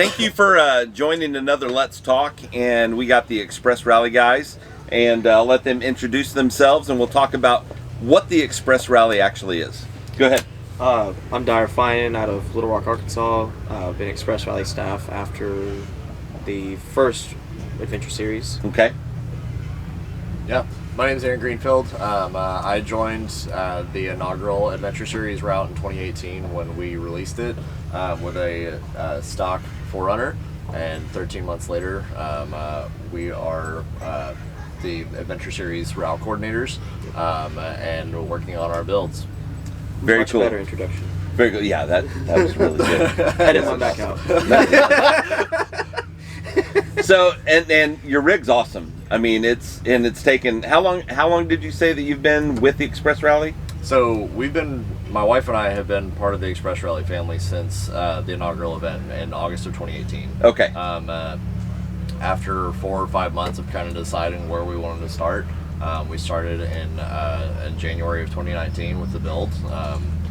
thank you for joining another Let's Talk, and we got the Express Rally guys, and let them introduce themselves, and we'll talk about what the Express Rally actually is. Go ahead. I'm Dyer and Aaron out of Little Rock, Arkansas. Been Express Rally staff after the first Adventure Series. Okay. Yeah, my name is Aaron Greenfield. I joined the inaugural Adventure Series route in 2018 when we released it with a stock 4Runner, and 13 months later, we are the Adventure Series route coordinators and working on our builds. Very Much cool. better introduction. Very good. Yeah, that was really good. Edit one back out. So, and your rig's awesome. I mean, it's taken how long did you say that you've been with the Express Rally? So my wife and I have been part of the Express Rally family since the inaugural event in August of 2018. Okay. After 4 or 5 months of kind of deciding where we wanted to start, we started in January of 2019 with the build.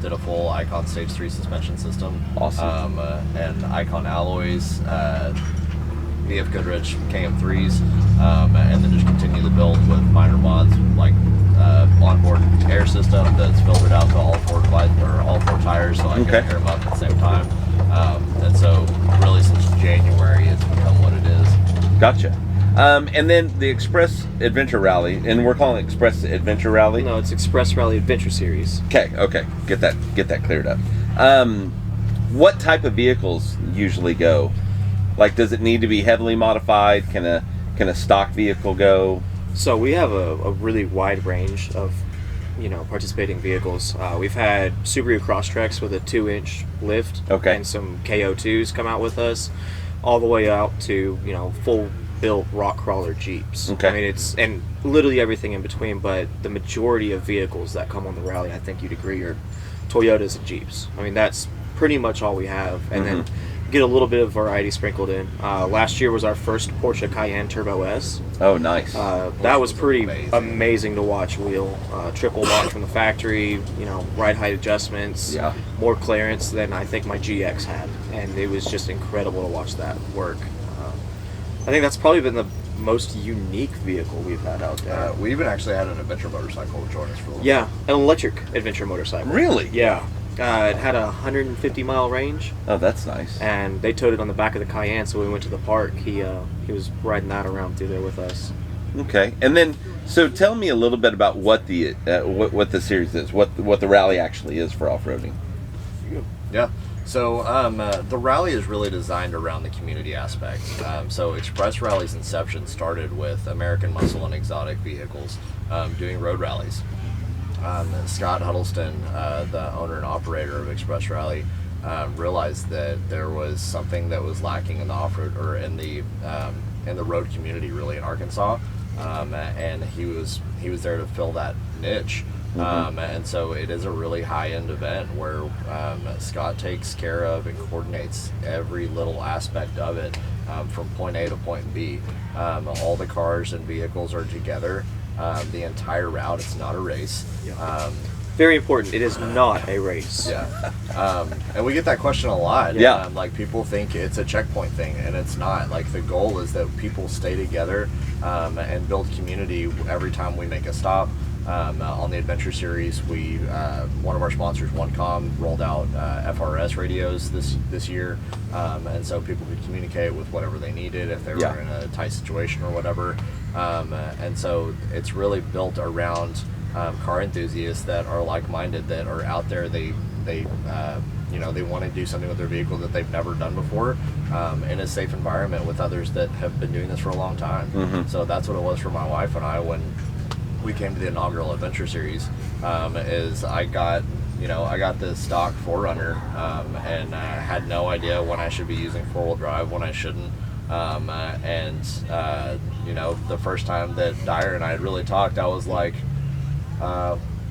Did a full Icon Stage 3 suspension system. Awesome. And Icon alloys, BF Goodrich KM3s, and then just continue the build with minor mods like onboard air system that's filtered out to all four tires, so I can air them up at the same time. And so really since January it's become what it is. Gotcha. And then the Express Adventure Rally, and we're calling it Express Adventure Rally? No, it's Express Rally Adventure Series. Okay. Get that cleared up. What type of vehicles usually go? Like, does it need to be heavily modified? Can a stock vehicle go? So we have a really wide range of, participating vehicles. We've had Subaru Crosstreks with a 2-inch lift, and some KO2s come out with us, all the way out to full built rock crawler Jeeps. Okay. I mean, it's and literally everything in between, but the majority of vehicles that come on the rally, I think you'd agree, are Toyotas and Jeeps. I mean, that's pretty much all we have, and then get a little bit of variety sprinkled in. Last year was our first Porsche Cayenne Turbo S. Oh, nice. That was pretty amazing to watch wheel. Triple lock from the factory, ride height adjustments, more clearance than I think my GX had, and it was just incredible to watch that work. I think that's probably been the most unique vehicle we've had out there. We even actually had an adventure motorcycle join us for a little bit. Yeah, an electric adventure motorcycle. Really? Yeah. It had a 150-mile range. Oh, that's nice. And they towed it on the back of the Cayenne, so when we went to the park, he was riding that around through there with us. Okay, and then so tell me a little bit about what the series is, what the rally actually is for off-roading. Yeah. So the rally is really designed around the community aspect. So Express Rally's inception started with American muscle and exotic vehicles doing road rallies. Scott Huddleston, the owner and operator of Express Rally, realized that there was something that was lacking in the off-road or in the road community, really, in Arkansas, and he was there to fill that niche. And so it is a really high-end event where Scott takes care of and coordinates every little aspect of it from point A to point B. All the cars and vehicles are together. The entire route, it's not a race. Very important, it is not a race. Yeah. And we get that question a lot. Yeah. Like, people think it's a checkpoint thing, and it's not. Like, the goal is that people stay together and build community every time we make a stop. On the Adventure Series, we one of our sponsors, OneCom, rolled out FRS radios this year, and so people could communicate with whatever they needed if they were in a tight situation or whatever. And so it's really built around car enthusiasts that are like-minded, that are out there. They want to do something with their vehicle that they've never done before in a safe environment with others that have been doing this for a long time. So that's what it was for my wife and I when we came to the inaugural Adventure Series. Is I got the stock 4Runner and had no idea when I should be using 4-wheel drive, when I shouldn't. The first time that Dyer and I had really talked, I was like,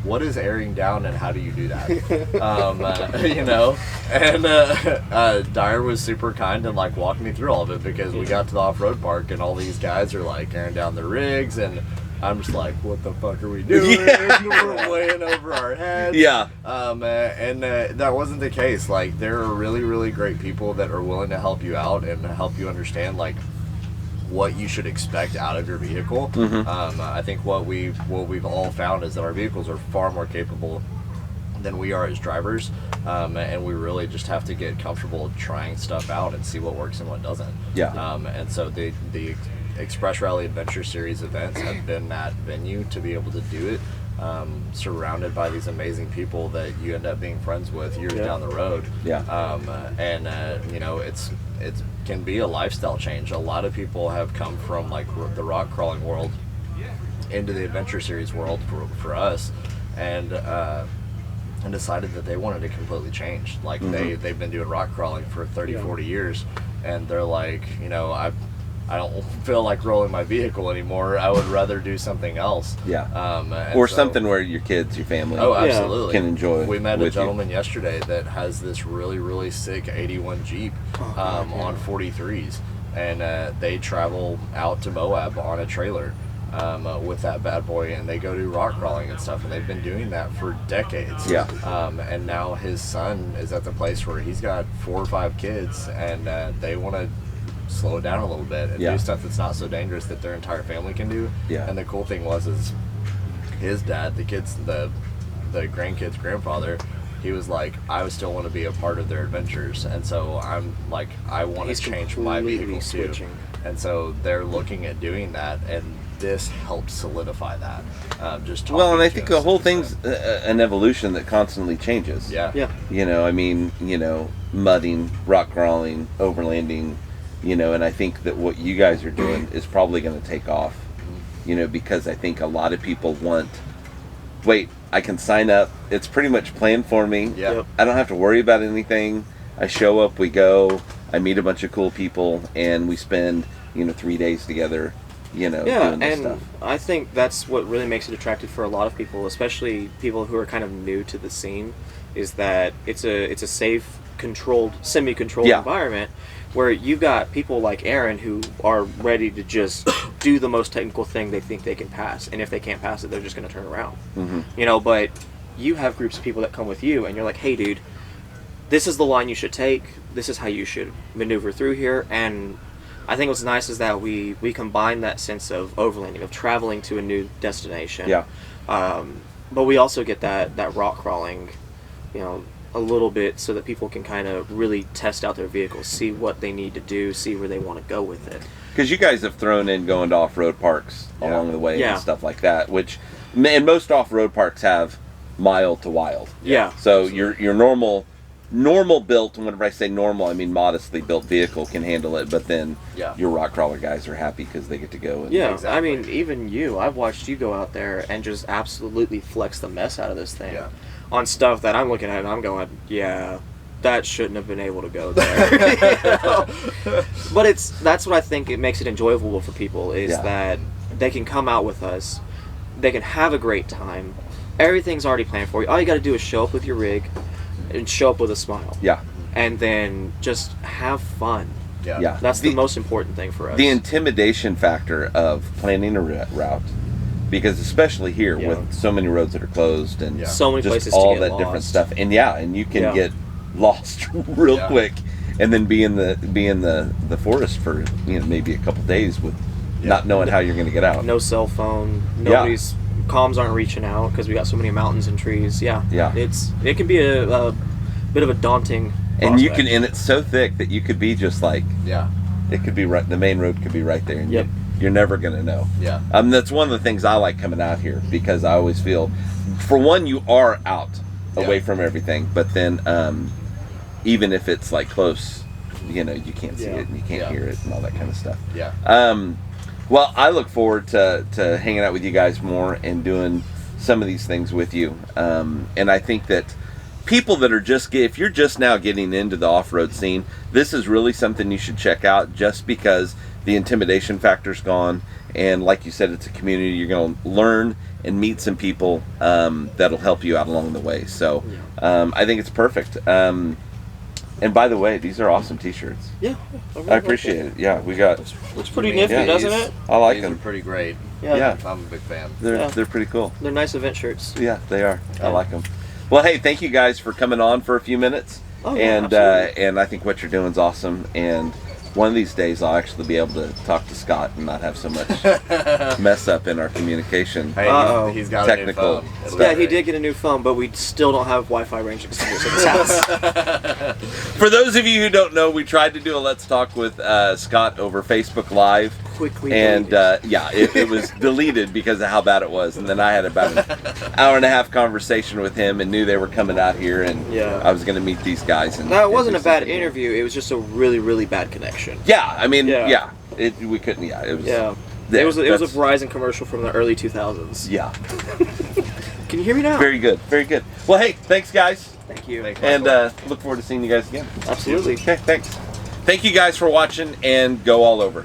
what is airing down and how do you do that? And Dyer was super kind and walked me through all of it, because we got to the off-road park and all these guys are airing down their rigs and I'm just like, what the fuck are we doing? Yeah. We're way in over our heads. Yeah. And that wasn't the case. Like, there are really, really great people that are willing to help you out and help you understand, like, what you should expect out of your vehicle. Mm-hmm. I think what we've all found is that our vehicles are far more capable than we are as drivers, and we really just have to get comfortable trying stuff out and see what works and what doesn't. Yeah. And so the Express Rally Adventure Series events have been that venue to be able to do it, surrounded by these amazing people that you end up being friends with years down the road. Yeah. You know, it can be a lifestyle change. A lot of people have come from like the rock crawling world into the Adventure Series world for us, and decided that they wanted to completely change. Like, they've been doing rock crawling for 30, 40 years, and they're like, you know, I don't feel like rolling my vehicle anymore. I would rather do something else. Yeah. Or something where your kids, your family, absolutely, can enjoy. We met a gentleman yesterday that has this really, really sick 81 Jeep on 43s, and they travel out to Moab on a trailer with that bad boy, and they go do rock crawling and stuff, and they've been doing that for decades. Yeah. And now his son is at the place where he's got 4 or 5 kids, and they want to slow it down a little bit and do stuff that's not so dangerous that their entire family can do. Yeah. And the cool thing is his dad, the grandkids' grandfather, he was like, I would still want to be a part of their adventures, and so I'm like, I want to change my vehicle too. And so they're looking at doing that, and this helps solidify that. And I think the whole thing's an evolution that constantly changes. Yeah. You know, I mean, you know, mudding, rock crawling, overlanding, you know, and I think that what you guys are doing is probably going to take off, you know, because I think a lot of people I can sign up. It's pretty much planned for me. Yeah. Yep. I don't have to worry about anything. I show up, we go, I meet a bunch of cool people, and we spend, you know, 3 days together, you know, doing this stuff. I think that's what really makes it attractive for a lot of people, especially people who are kind of new to the scene, is that it's a safe, controlled, semi-controlled environment where you've got people like Aaron who are ready to just do the most technical thing they think they can pass, and if they can't pass it, they're just going to turn around. You know, but you have groups of people that come with you, and you're like, hey dude, this is the line you should take, this is how you should maneuver through here. And I think what's nice is that we combine that sense of overlanding, of traveling to a new destination, but we also get that rock crawling, you know, a little bit, so that people can kind of really test out their vehicles, see what they need to do, see where they want to go with it. Because you guys have thrown in going to off-road parks along the way and stuff like that, which, and most off-road parks have mild to wild. Yeah. So your normal built, and whenever I say normal, I mean modestly built vehicle can handle it, but then your rock crawler guys are happy because they get to go. And Exactly. I mean, even I've watched you go out there and just absolutely flex the mess out of this thing. Yeah. On stuff that I'm looking at and I'm going, that shouldn't have been able to go there. You know? But that's what I think it makes it enjoyable for people, is that they can come out with us, they can have a great time, everything's already planned for you. All you got to do is show up with your rig and show up with a smile. Yeah. And then just have fun. Yeah. That's the most important thing for us. The intimidation factor of planning a route, because especially here with so many roads that are closed and so many just places all to get that lost. different stuff, and and you can get lost real quick, and then be in the forest for maybe a couple days with not knowing how you're going to get out. No cell phone. Nobody's comms aren't reaching out because we got so many mountains and trees. It can be a bit of a daunting prospect. And it's so thick that you could be just like it could be right. The main road could be right there, and you're never going to know. That's one of the things I like coming out here, because I always feel, for one, you are out away from everything, but then even if it's like close, you can't see it and you can't hear it and all that kind of stuff. Well, I look forward to hanging out with you guys more and doing some of these things with you, and I think that people that are if you're just now getting into the off-road scene, this is really something you should check out, just because the intimidation factor's gone, and like you said, it's a community. You're going to learn and meet some people that'll help you out along the way. So I think it's perfect. And by the way, these are awesome T-shirts. Yeah. I appreciate it. Yeah, we got. Looks pretty nifty, doesn't it? I like these them. Are pretty great. Yeah. I'm a big fan. They're pretty cool. They're nice event shirts. Yeah, they are. I like them. Well, hey, thank you guys for coming on for a few minutes. Oh, yeah, and I think what you're doing is awesome. And one of these days, I'll actually be able to talk to Scott and not have so much mess up in our communication. Hey, he's got technical a new phone. Yeah, he did get a new phone, but we still don't have Wi-Fi range extenders at his house. For those of you who don't know, we tried to do a Let's Talk with Scott over Facebook Live. Quickly and it was deleted because of how bad it was. And then I had about an hour and a half conversation with him and knew they were coming out here, and I was going to meet these guys. And no, it wasn't a bad interview. It was just a really, really bad connection. Yeah, I mean, we couldn't. Yeah, it was. Yeah, it was a Verizon commercial from the early 2000s. Yeah. Can you hear me now? Very good, very good. Well, hey, thanks, guys. Thank you. And look forward to seeing you guys again. Absolutely. Okay, thanks. Thank you guys for watching, and go all over.